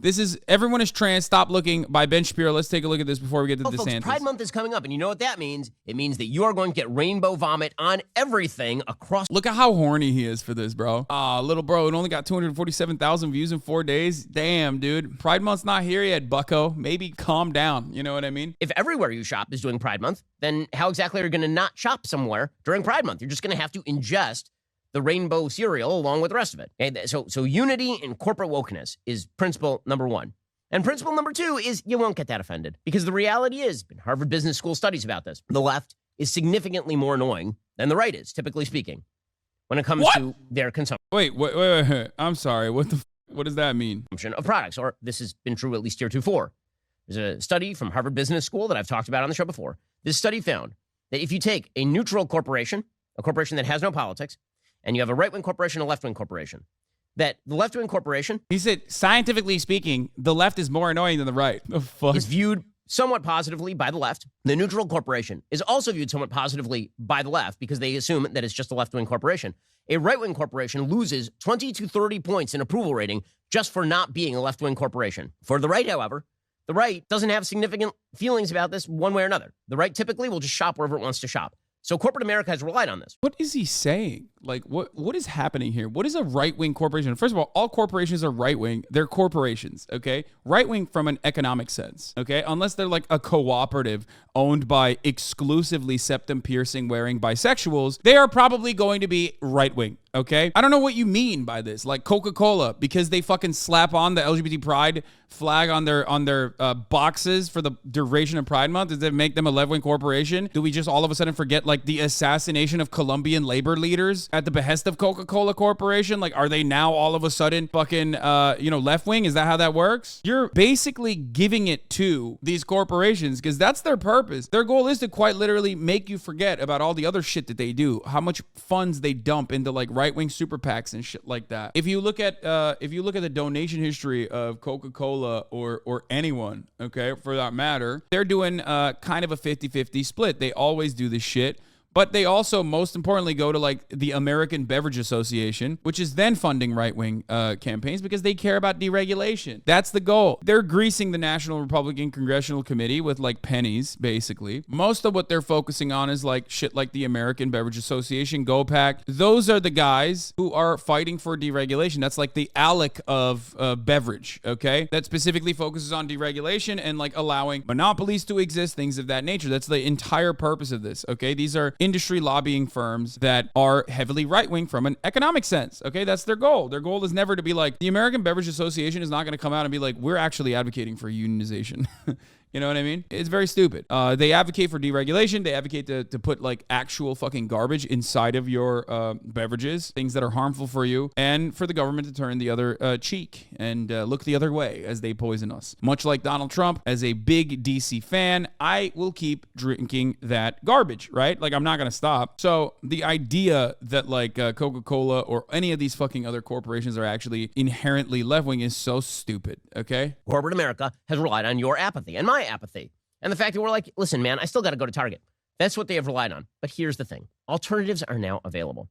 This is Everyone is Trans, Stop Looking by Ben Shapiro. Let's take a look at this before we get to DeSantis. Folks, Pride Month is coming up, and you know what that means? It means that you are going to get rainbow vomit on everything across. Look at how horny he is for this, bro. Little bro, it only got 247,000 views in 4 days. Damn, dude. Pride Month's not here yet, bucko. Maybe calm down. You know what I mean? If everywhere you shop is doing Pride Month, then how exactly are you going to not shop somewhere during Pride Month? You're just going to have to ingest the rainbow cereal along with the rest of it. Okay? So unity in corporate wokeness is principle number one. And principle number two is you won't get that offended. Because the reality is, in Harvard Business School studies about this, the left is significantly more annoying than the right is, typically speaking, when it comes to their consumption. Wait. I'm sorry. What does that mean? Of products, or this has been true at least heretofore. There's a study from Harvard Business School that I've talked about on the show before. This study found that if you take a neutral corporation, a corporation that has no politics, and you have a right-wing corporation, a left-wing corporation, that the left-wing corporation... He said, scientifically speaking, the left is more annoying than the right. The fuck? ...is viewed somewhat positively by the left. The neutral corporation is also viewed somewhat positively by the left because they assume that it's just a left-wing corporation. A right-wing corporation loses 20 to 30 points in approval rating just for not being a left-wing corporation. For the right, however, the right doesn't have significant feelings about this one way or another. The right typically will just shop wherever it wants to shop. So corporate America has relied on this. What is he saying? Like, what is happening here? What is a right-wing corporation? First of all corporations are right-wing. They're corporations, okay? Right-wing from an economic sense, okay? Unless they're like a cooperative owned by exclusively septum-piercing wearing bisexuals, they are probably going to be right-wing, okay? I don't know what you mean by this. Like Coca-Cola, because they fucking slap on the LGBT pride flag on their boxes for the duration of Pride Month, does that make them a left-wing corporation? Do we just all of a sudden forget like the assassination of Colombian labor leaders at the behest of Coca-Cola Corporation? Like, are they now all of a sudden fucking left-wing? Is that how that works? You're basically giving it to these corporations because that's their purpose. Their goal is to quite literally make you forget about all the other shit that they do, how much funds they dump into like right-wing super PACs and shit like that. If you look at the donation history of Coca-Cola or anyone, okay, for that matter, they're doing kind of a 50-50 split. They always do this shit. But they also, most importantly, go to like the American Beverage Association, which is then funding right-wing campaigns because they care about deregulation. That's the goal. They're greasing the National Republican Congressional Committee with like pennies, basically. Most of what they're focusing on is like shit like the American Beverage Association, GOPAC. Those are the guys who are fighting for deregulation. That's like the ALEC of beverage, okay? That specifically focuses on deregulation and like allowing monopolies to exist, things of that nature. That's the entire purpose of this, okay? These are industry lobbying firms that are heavily right-wing from an economic sense. Okay, that's their goal. Their goal is never to be like, the American Beverage Association is not going to come out and be like, we're actually advocating for unionization. You know what I mean? It's very stupid. They advocate for deregulation. They advocate to put like actual fucking garbage inside of your beverages, things that are harmful for you, and for the government to turn the other cheek and look the other way as they poison us. Much like Donald Trump, as a big DC fan, I will keep drinking that garbage, right? Like, I'm not going to stop. So the idea that like Coca-Cola or any of these fucking other corporations are actually inherently left-wing is so stupid, okay? Corporate America has relied on your apathy and my apathy. And the fact that we're like, listen, man, I still got to go to Target. That's what they have relied on. But here's the thing. Alternatives are now available.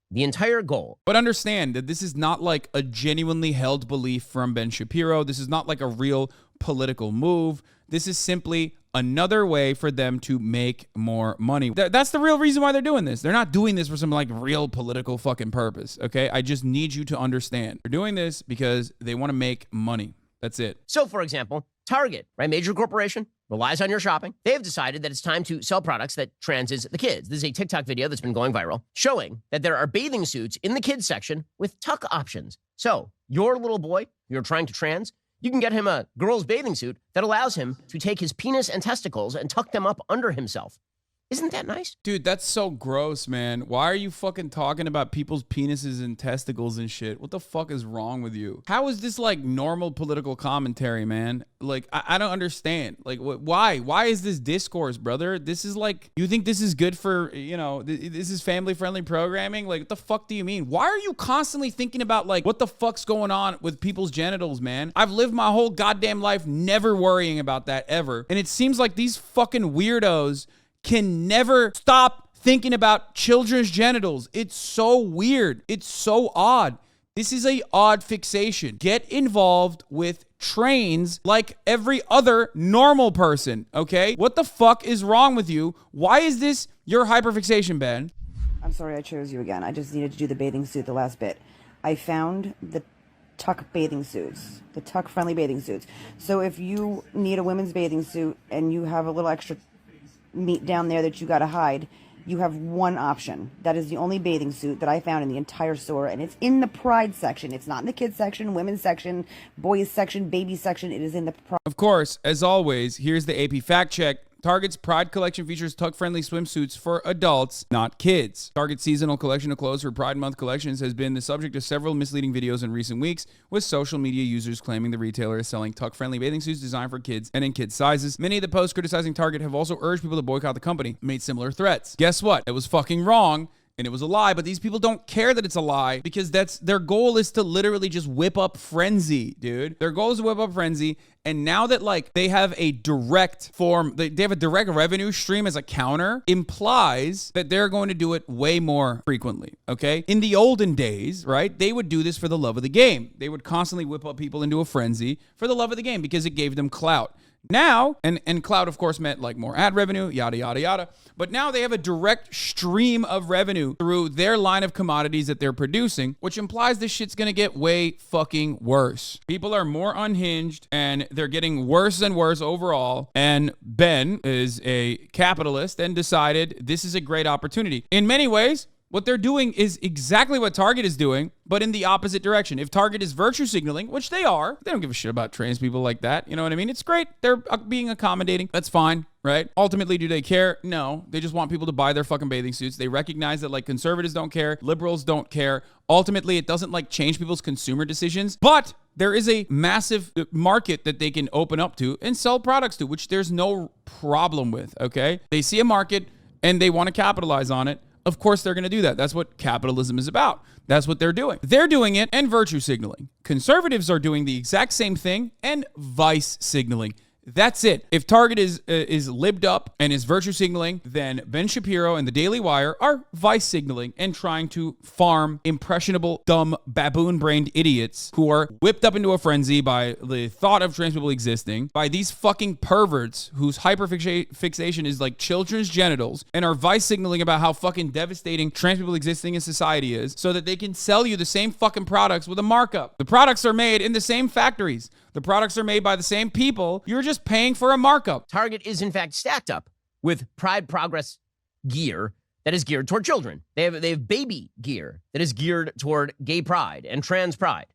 The entire goal. But understand that this is not like a genuinely held belief from Ben Shapiro. This is not like a real political move. This is simply another way for them to make more money. That's the real reason why they're doing this. They're not doing this for some like real political fucking purpose, okay? I just need you to understand. They're doing this because they want to make money. That's it. So, for example, Target, right, major corporation, relies on your shopping. They have decided that it's time to sell products that transes the kids. This is a TikTok video that's been going viral showing that there are bathing suits in the kids section with tuck options. So your little boy, you're trying to trans, you can get him a girl's bathing suit that allows him to take his penis and testicles and tuck them up under himself. Isn't that nice? Dude, that's so gross, man. Why are you fucking talking about people's penises and testicles and shit? What the fuck is wrong with you? How is this like normal political commentary, man? Like, I don't understand. Like, why? Why is this discourse, brother? This is like, you think this is good for, you know, this is family-friendly programming? Like, what the fuck do you mean? Why are you constantly thinking about, like, what the fuck's going on with people's genitals, man? I've lived my whole goddamn life never worrying about that ever. And it seems like these fucking weirdos can never stop thinking about children's genitals. It's so weird. It's so odd. This is a odd fixation. Get involved with trains like every other normal person, okay? What the fuck is wrong with you? Why is this your hyperfixation, Ben? I'm sorry I chose you again. I just needed to do the bathing suit the last bit. I found the tuck bathing suits, the tuck-friendly bathing suits. So if you need a women's bathing suit and you have a little extra meat down there that you gotta hide, you have one option. That is the only bathing suit that I found in the entire store, and it's in the Pride section. It's not in the kids section, women's section, boys section, baby section. It is in the Pride. Of course, as always, here's the AP fact check. Target's Pride collection features tuck-friendly swimsuits for adults, not kids. Target's seasonal collection of clothes for Pride Month collections has been the subject of several misleading videos in recent weeks, with social media users claiming the retailer is selling tuck-friendly bathing suits designed for kids and in kids' sizes. Many of the posts criticizing Target have also urged people to boycott the company, made similar threats. Guess what? It was fucking wrong. And it was a lie, but these people don't care that it's a lie because that's their goal is to literally just whip up frenzy, dude. Their goal is to whip up frenzy. And now that like they have a direct form, they have a direct revenue stream as a counter, implies that they're going to do it way more frequently, okay? In the olden days, right, they would do this for the love of the game. They would constantly whip up people into a frenzy for the love of the game because it gave them clout. Now, and cloud, of course, meant like more ad revenue, yada, yada, yada. But now they have a direct stream of revenue through their line of commodities that they're producing, which implies this shit's going to get way fucking worse. People are more unhinged and they're getting worse and worse overall. And Ben is a capitalist and decided this is a great opportunity. In many ways, what they're doing is exactly what Target is doing, but in the opposite direction. If Target is virtue signaling, which they are, they don't give a shit about trans people like that. You know what I mean? It's great. They're being accommodating. That's fine, right? Ultimately, do they care? No. They just want people to buy their fucking bathing suits. They recognize that like conservatives don't care. Liberals don't care. Ultimately, it doesn't like change people's consumer decisions, but there is a massive market that they can open up to and sell products to, which there's no problem with, okay? They see a market and they want to capitalize on it. Of course, they're going to do that. That's what capitalism is about. That's what they're doing. They're doing it and virtue signaling. Conservatives are doing the exact same thing and vice signaling. That's it. If Target is libbed up and is virtue signaling, then Ben Shapiro and the Daily Wire are vice signaling and trying to farm impressionable, dumb, baboon-brained idiots who are whipped up into a frenzy by the thought of trans people existing, by these fucking perverts whose hyperfixation is like children's genitals and are vice signaling about how fucking devastating trans people existing in society is so that they can sell you the same fucking products with a markup. The products are made in the same factories. The products are made by the same people. You're just paying for a markup. Target is in fact stacked up with Pride Progress gear that is geared toward children. They have baby gear that is geared toward gay pride and trans pride.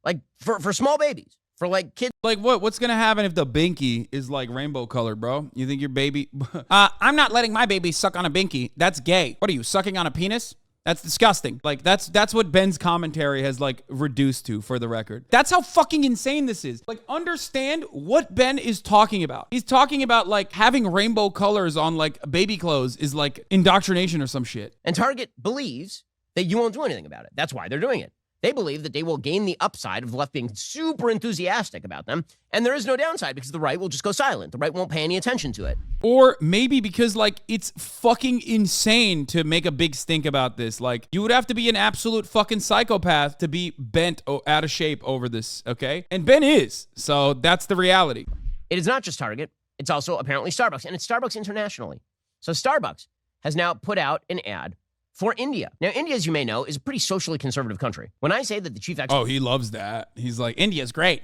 Like for small babies, for like kids. Like what's going to happen if the binky is like rainbow colored, bro? You think your baby I'm not letting my baby suck on a binky. That's gay. What are you, sucking on a penis? That's disgusting. Like that's what Ben's commentary has like reduced to, for the record. That's how fucking insane this is. Like, understand what Ben is talking about. He's talking about like having rainbow colors on like baby clothes is like indoctrination or some shit. And Target believes that you won't do anything about it. That's why they're doing it. They believe that they will gain the upside of the left being super enthusiastic about them, and there is no downside because the right will just go silent. The right won't pay any attention to it. Or maybe because, like, it's fucking insane to make a big stink about this. Like, you would have to be an absolute fucking psychopath to be bent out of shape over this, okay? And Ben is, so that's the reality. It is not just Target. It's also apparently Starbucks, and it's Starbucks internationally. So Starbucks has now put out an ad for India. Now, India, as you may know, is a pretty socially conservative country. When I say that the chief expert... Oh, he loves that. He's like, India's great.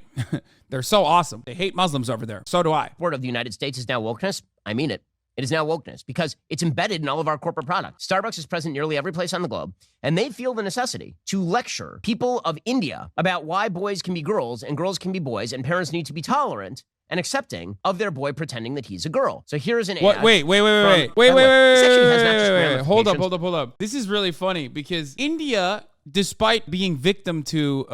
They're so awesome. They hate Muslims over there. So do I. Word of the United States is now wokeness. I mean it. It is now wokeness because it's embedded in all of our corporate products. Starbucks is present nearly every place on the globe, and they feel the necessity to lecture people of India about why boys can be girls and girls can be boys, and parents need to be tolerant and accepting of their boy pretending that he's a girl. So here's an ad. Wait. Hold up. This is really funny because India, despite being victim to,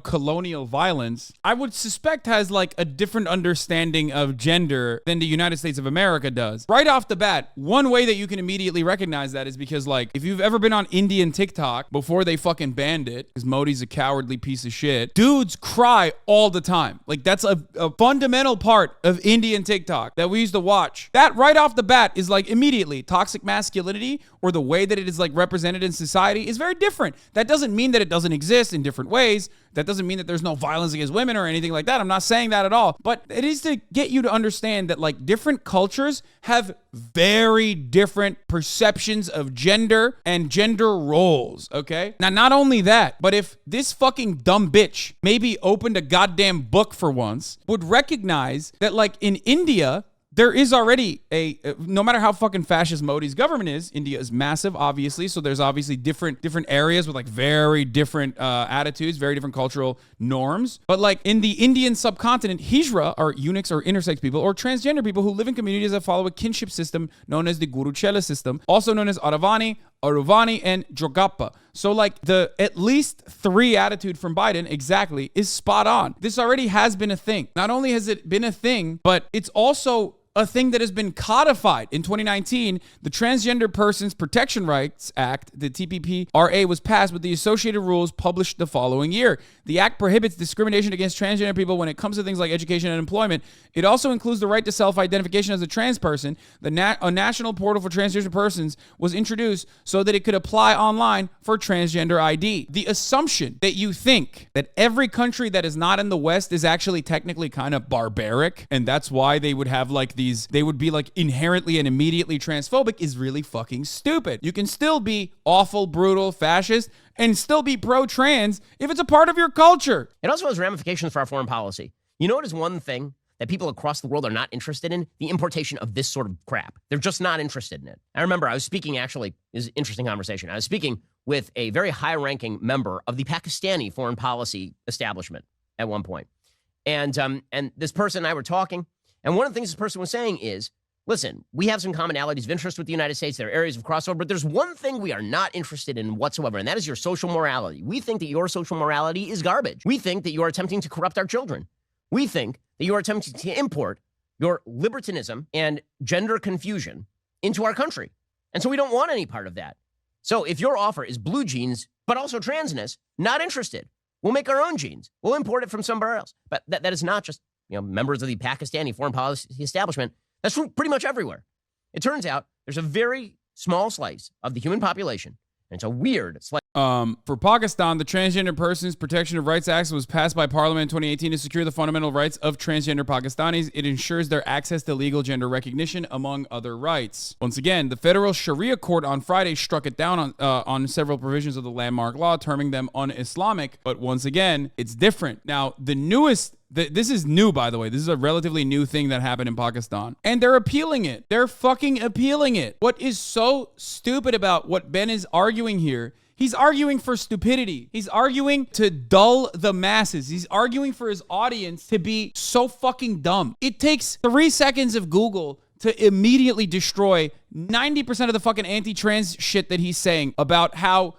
colonial violence, I would suspect has like a different understanding of gender than the United States of America does. Right off the bat, one way that you can immediately recognize that is because, like, if you've ever been on Indian TikTok before they fucking banned it, because Modi's a cowardly piece of shit, dudes cry all the time. Like, that's a fundamental part of Indian TikTok that we used to watch. That right off the bat is like immediately toxic masculinity, or the way that it is like represented in society is very different. That That doesn't mean that it doesn't exist in different ways. That doesn't mean that there's no violence against women or anything like that. I'm not saying that at all. But it is to get you to understand that like different cultures have very different perceptions of gender and gender roles, okay? Now, not only that, but if this fucking dumb bitch maybe opened a goddamn book for once, would recognize that like in India, there is already no matter how fucking fascist Modi's government is, India is massive, obviously. So there's obviously different areas with like very different attitudes, very different cultural norms. But like in the Indian subcontinent, Hijra are eunuchs or intersex people or transgender people who live in communities that follow a kinship system known as the Guruchela system, also known as Aravani, Aruvani, and Jogappa. So like the at least 3 attitude from Biden exactly is spot on. This already has been a thing. Not only has it been a thing, but it's also a thing that has been codified. In 2019, the Transgender Persons Protection Rights Act, the TPP-RA, was passed with the associated rules published the following year. The act prohibits discrimination against transgender people when it comes to things like education and employment. It also includes the right to self-identification as a trans person. A national portal for transgender persons was introduced so that it could apply online for transgender ID. The assumption that you think that every country that is not in the West is actually technically kind of barbaric, and that's why they would have like they would be like inherently and immediately transphobic is really fucking stupid. You can still be awful, brutal, fascist, and still be pro-trans if it's a part of your culture. It also has ramifications for our foreign policy. You know what is one thing that people across the world are not interested in? The importation of this sort of crap. They're just not interested in it. I remember I was speaking, actually, this is an interesting conversation. I was speaking with a very high-ranking member of the Pakistani foreign policy establishment at one point. And this person and I were talking, and one of the things this person was saying is, listen, we have some commonalities of interest with the United States. There are areas of crossover, but there's one thing we are not interested in whatsoever, and that is your social morality. We think that your social morality is garbage. We think that you are attempting to corrupt our children. We think that you are attempting to import your libertinism and gender confusion into our country. And so we don't want any part of that. So if your offer is blue jeans, but also transness, not interested. We'll make our own jeans. We'll import it from somewhere else. But that is not just, members of the Pakistani foreign policy establishment. That's true pretty much everywhere. It turns out there's a very small slice of the human population, and it's a weird slice. For Pakistan, the Transgender Persons Protection of Rights Act was passed by Parliament in 2018 to secure the fundamental rights of transgender Pakistanis. It ensures their access to legal gender recognition, among other rights. Once again, the federal Sharia court on Friday struck it down on several provisions of the landmark law, terming them un-Islamic. But once again, it's different. Now, this is new, by the way. This is a relatively new thing that happened in Pakistan. And they're appealing it. They're fucking appealing it. What is so stupid about what Ben is arguing here? He's arguing for stupidity. He's arguing to dull the masses. He's arguing for his audience to be so fucking dumb. It takes 3 seconds of Google to immediately destroy 90% of the fucking anti-trans shit that he's saying about how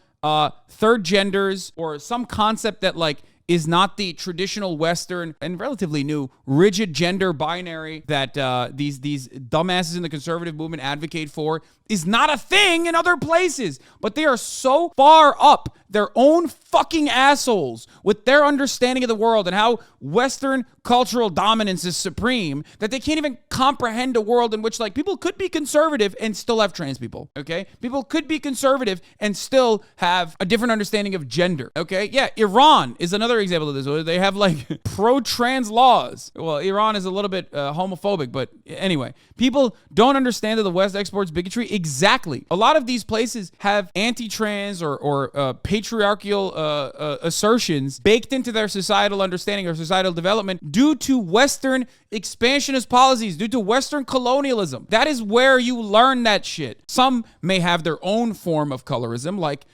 third genders or some concept that like is not the traditional Western and relatively new rigid gender binary that these dumbasses in the conservative movement advocate for is not a thing in other places. But they are so far up their own fucking assholes with their understanding of the world and how Western cultural dominance is supreme that they can't even comprehend a world in which like people could be conservative and still have trans people, okay? People could be conservative and still have a different understanding of gender, okay? Yeah, Iran is another example of this. Where they have like pro-trans laws. Well, Iran is a little bit homophobic, but anyway, people don't understand that the West exports bigotry. Exactly. A lot of these places have anti-trans or patriarchal assertions baked into their societal understanding or societal development due to Western expansionist policies, due to Western colonialism. That is where you learn that shit. Some may have their own form of colorism, like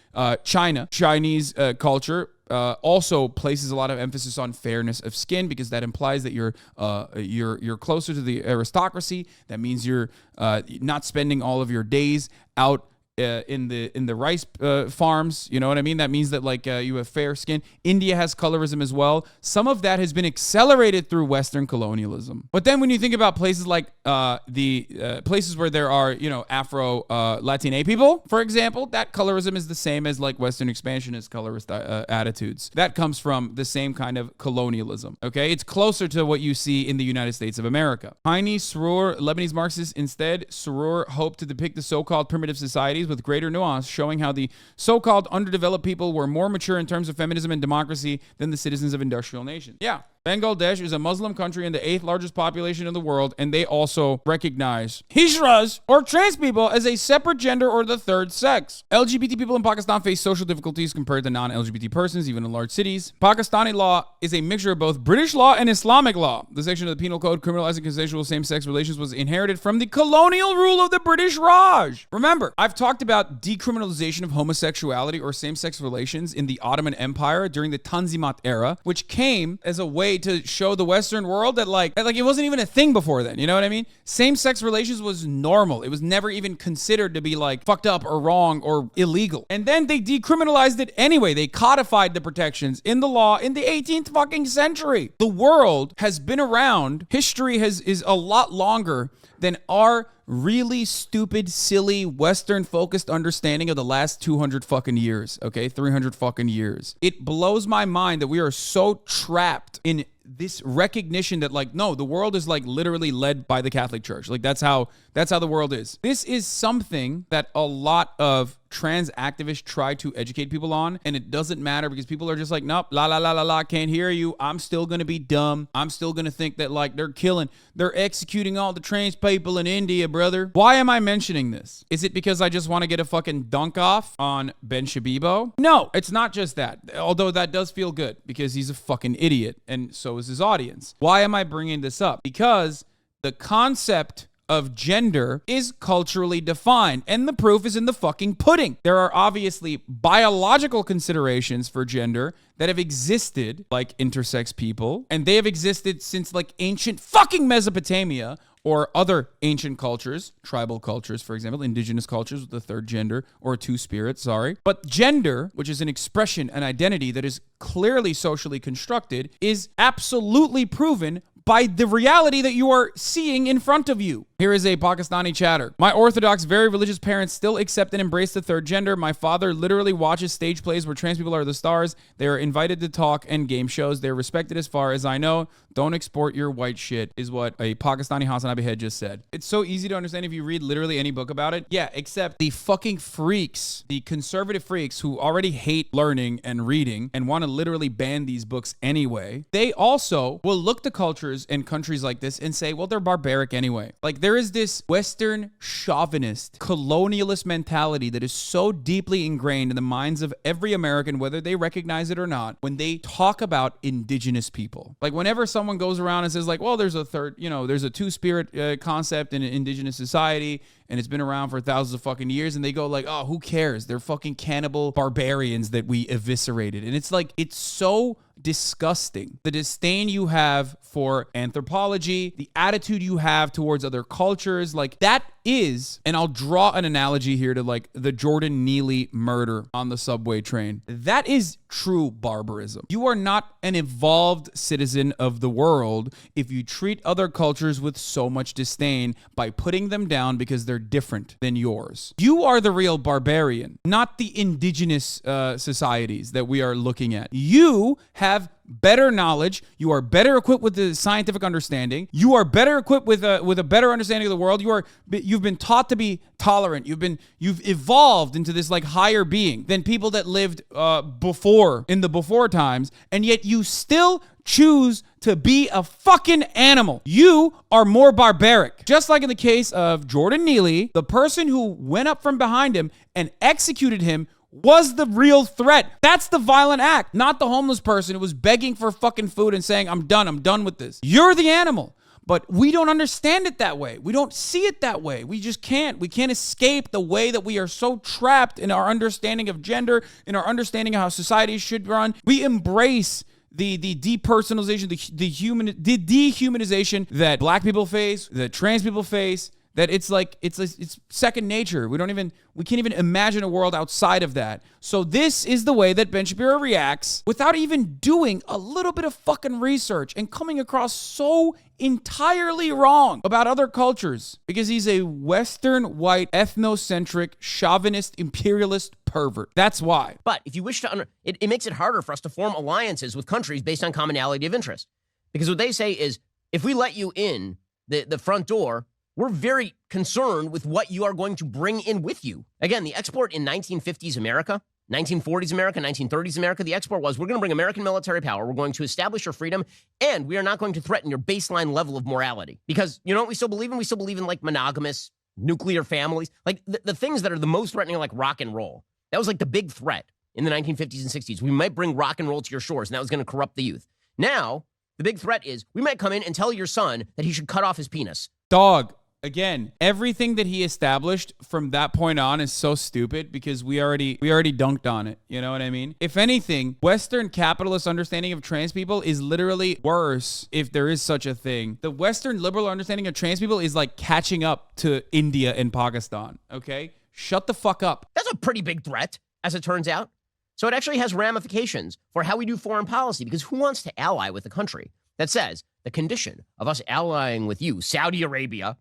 Chinese culture. Also places a lot of emphasis on fairness of skin because that implies that you're closer to the aristocracy. That means you're not spending all of your days out in the rice farms. You know what I mean? That means that like you have fair skin. India has colorism as well. Some of that has been accelerated through Western colonialism. But then when you think about places like the places where there are, Afro Latina people, for example, that colorism is the same as like Western expansionist colorist attitudes. That comes from the same kind of colonialism. Okay, it's closer to what you see in the United States of America. Haini Sroor, Lebanese Marxists, instead, Sroor hoped to depict the so-called primitive societies studies with greater nuance showing how the so-called underdeveloped people were more mature in terms of feminism and democracy than the citizens of industrial nations. Yeah. Bangladesh is a Muslim country and the 8th largest population in the world, and they also recognize hijras or trans people as a separate gender or the third sex. LGBT people in Pakistan face social difficulties compared to non-LGBT persons, even in large cities. Pakistani law is a mixture of both British law and Islamic law. The section of the Penal Code criminalizing consensual same-sex relations was inherited from the colonial rule of the British Raj. Remember, I've talked about decriminalization of homosexuality or same-sex relations in the Ottoman Empire during the Tanzimat era, which came as a way to show the Western world that like it wasn't even a thing before then. You know what I mean? Same-sex relations was normal. It was never even considered to be like fucked up or wrong or illegal. And then they decriminalized it anyway. They codified the protections in the law in the 18th fucking century. The world has been around. History is a lot longer than our really stupid, silly, Western-focused understanding of the last 200 fucking years, okay? 300 fucking years. It blows my mind that we are so trapped in this recognition that like, no, the world is like literally led by the Catholic Church. Like that's how the world is. This is something that a lot of trans activists try to educate people on, and it doesn't matter because people are just like, nope, la la la la la, can't hear you. I'm still gonna be dumb. I'm still gonna think that like they're executing all the trans people in India, brother. Why am I mentioning this? Is it because I just want to get a fucking dunk off on Ben Shabibo? No, it's not just that. Although that does feel good because he's a fucking idiot, and so is his audience. Why am I bringing this up? Because the concept of gender is culturally defined, and the proof is in the fucking pudding. There are obviously biological considerations for gender that have existed, like intersex people, and they have existed since like ancient fucking Mesopotamia or other ancient cultures, tribal cultures, for example, indigenous cultures with the third gender or two-spirit, sorry. But gender, which is an expression, an identity that is clearly socially constructed, is absolutely proven by the reality that you are seeing in front of you. Here is a Pakistani chatter. My Orthodox, very religious parents still accept and embrace the third gender. My father literally watches stage plays where trans people are the stars. They are invited to talk and game shows. They're respected as far as I know. Don't export your white shit, is what a Pakistani HasanAbi head just said. It's so easy to understand if you read literally any book about it. Yeah, except the fucking freaks, the conservative freaks who already hate learning and reading and want to literally ban these books anyway, they also will look to cultures and countries like this and say, well, they're barbaric anyway. Like there is this Western chauvinist, colonialist mentality that is so deeply ingrained in the minds of every American, whether they recognize it or not, when they talk about indigenous people. Like whenever someone goes around and says like, well, there's a third, there's a two-spirit concept in indigenous society, and it's been around for thousands of fucking years, and they go like, oh, who cares? They're fucking cannibal barbarians that we eviscerated. And it's like, it's so disgusting. The disdain you have for anthropology, the attitude you have towards other cultures, like that is, and I'll draw an analogy here to like the Jordan Neely murder on the subway train. That is true barbarism. You are not an evolved citizen of the world if you treat other cultures with so much disdain by putting them down because they're different than yours. You are the real barbarian, not the indigenous societies that we are looking at. You have better knowledge. You are better equipped with the scientific understanding. You are better equipped with a better understanding of the world. You've been taught to be tolerant. You've evolved into this like higher being than people that lived in the before times, and yet you still choose to be a fucking animal. You are more barbaric. Just like in the case of Jordan Neely, the person who went up from behind him and executed him was the real threat. That's the violent act, not the homeless person who was begging for fucking food and saying, I'm done with this. You're the animal. But we don't understand it that way. We don't see it that way. We just can't. We can't escape the way that we are so trapped in our understanding of gender, in our understanding of how society should run. We embrace the depersonalization, the dehumanization that black people face, that trans people face, that it's second nature. We can't even imagine a world outside of that. So this is the way that Ben Shapiro reacts without even doing a little bit of fucking research and coming across so entirely wrong about other cultures because he's a Western, white, ethnocentric, chauvinist, imperialist pervert. That's why. But if you wish to, it makes it harder for us to form alliances with countries based on commonality of interest. Because what they say is, if we let you in the front door, we're very concerned with what you are going to bring in with you. Again, the export in 1950s America, 1940s America, 1930s America, the export was, we're going to bring American military power, we're going to establish your freedom, and we are not going to threaten your baseline level of morality. Because you know what we still believe in? We still believe in like monogamous, nuclear families, like the things that are the most threatening, like rock and roll. That was like the big threat in the 1950s and 60s. We might bring rock and roll to your shores, and that was going to corrupt the youth. Now, the big threat is we might come in and tell your son that he should cut off his penis. Dog. Again, everything that he established from that point on is so stupid because we already dunked on it. You know what I mean? If anything, Western capitalist understanding of trans people is literally worse, if there is such a thing. The Western liberal understanding of trans people is like catching up to India and Pakistan. Okay? Shut the fuck up. That's a pretty big threat, as it turns out. So it actually has ramifications for how we do foreign policy, because who wants to ally with a country that says the condition of us allying with you, Saudi Arabia,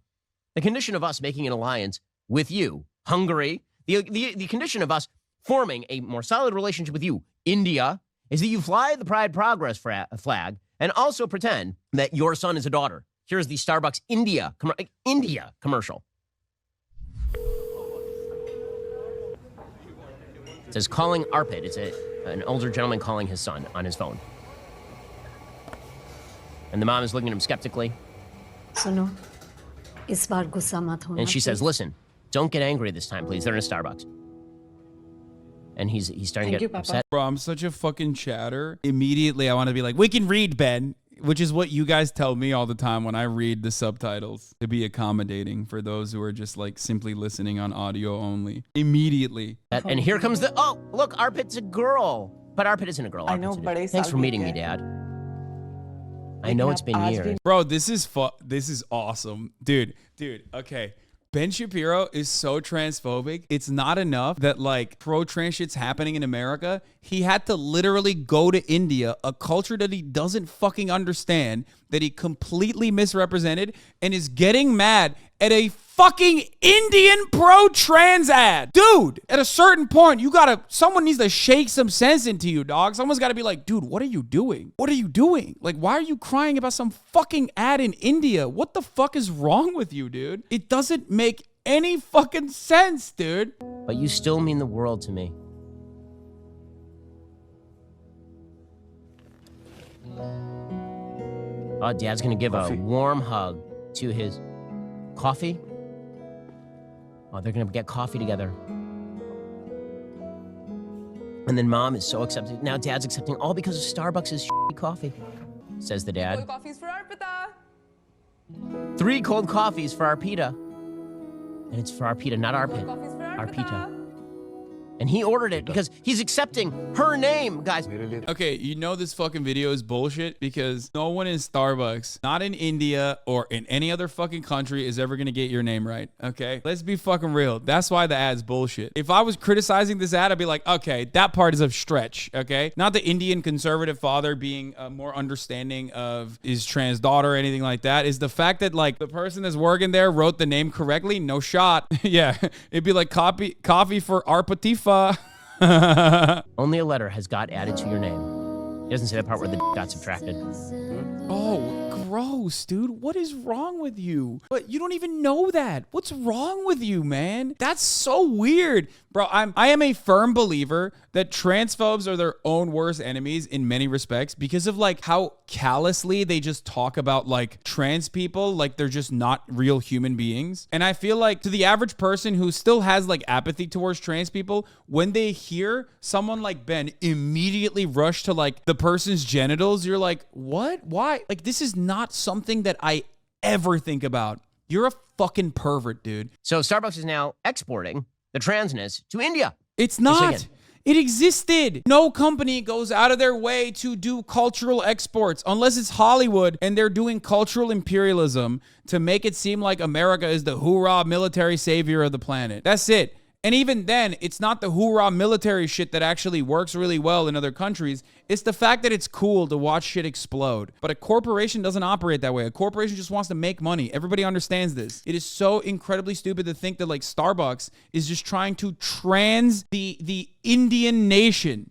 the condition of us making an alliance with you, Hungary, the condition of us forming a more solid relationship with you, India, is that you fly the Pride Progress flag and also pretend that your son is a daughter. Here's the Starbucks India commercial. It says calling Arpit. It's an older gentleman calling his son on his phone. And the mom is looking at him skeptically. सुनो, इस बार गुस्सा मत होना. And she says, listen, don't get angry this time, please. They're in a Starbucks. And he's starting to get upset. Bro, I'm such a fucking chatter. Immediately, I want to be like, we can read, Ben. Which is what you guys tell me all the time when I read the subtitles, to be accommodating for those who are just like simply listening on audio only. Immediately. And here comes oh, look, Arpit's a girl. But Arpit isn't a girl. I know, but thanks for meeting me, Dad. I know it's been years. Bro, this is awesome. Dude, okay. Ben Shapiro is so transphobic. It's not enough that like pro-trans shit's happening in America. He had to literally go to India, a culture that he doesn't fucking understand, that he completely misrepresented, and is getting mad at a fucking Indian pro-trans ad. Dude, at a certain point, someone needs to shake some sense into you, dog. Someone's got to be like, dude, what are you doing? What are you doing? Like, why are you crying about some fucking ad in India? What the fuck is wrong with you, dude? It doesn't make any fucking sense, dude. But you still mean the world to me. Oh, Dad's gonna give a warm hug to his coffee. Oh, they're gonna get coffee together. And then Mom is so accepting. Now Dad's accepting, all because of Starbucks' shitty coffee, says the dad. Cold coffees for Arpita. 3 cold coffees for Arpita. And it's for Arpita, not Arpit. Coffees for Arpita. And he ordered it because he's accepting her name, guys. Okay, you know this fucking video is bullshit because no one in Starbucks, not in India or in any other fucking country, is ever gonna get your name right, okay? Let's be fucking real. That's why the ad's bullshit. If I was criticizing this ad, I'd be like, okay, that part is a stretch, okay? Not the Indian conservative father being more understanding of his trans daughter or anything like that. Is the fact that like the person that's working there wrote the name correctly, no shot. Yeah, it'd be like coffee for Arpatifa. Only a letter has got added to your name. He doesn't say the part where the got subtracted. Oh, gross, dude. What is wrong with you? But you don't even know that. What's wrong with you, man? That's so weird. Bro, I am a firm believer that transphobes are their own worst enemies in many respects because of like how callously they just talk about like trans people like they're just not real human beings. And I feel like to the average person who still has like apathy towards trans people, when they hear someone like Ben immediately rush to like the person's genitals, you're like, what? Why? Like, this is not something that I ever think about. You're a fucking pervert, dude. So Starbucks is now exporting the transness to India. It's not. It existed. No company goes out of their way to do cultural exports unless it's Hollywood and they're doing cultural imperialism to make it seem like America is the hoorah military savior of the planet. That's it. And even then, it's not the hoorah military shit that actually works really well in other countries. It's the fact that it's cool to watch shit explode. But a corporation doesn't operate that way. A corporation just wants to make money. Everybody understands this. It is so incredibly stupid to think that like Starbucks is just trying to trans the Indian nation.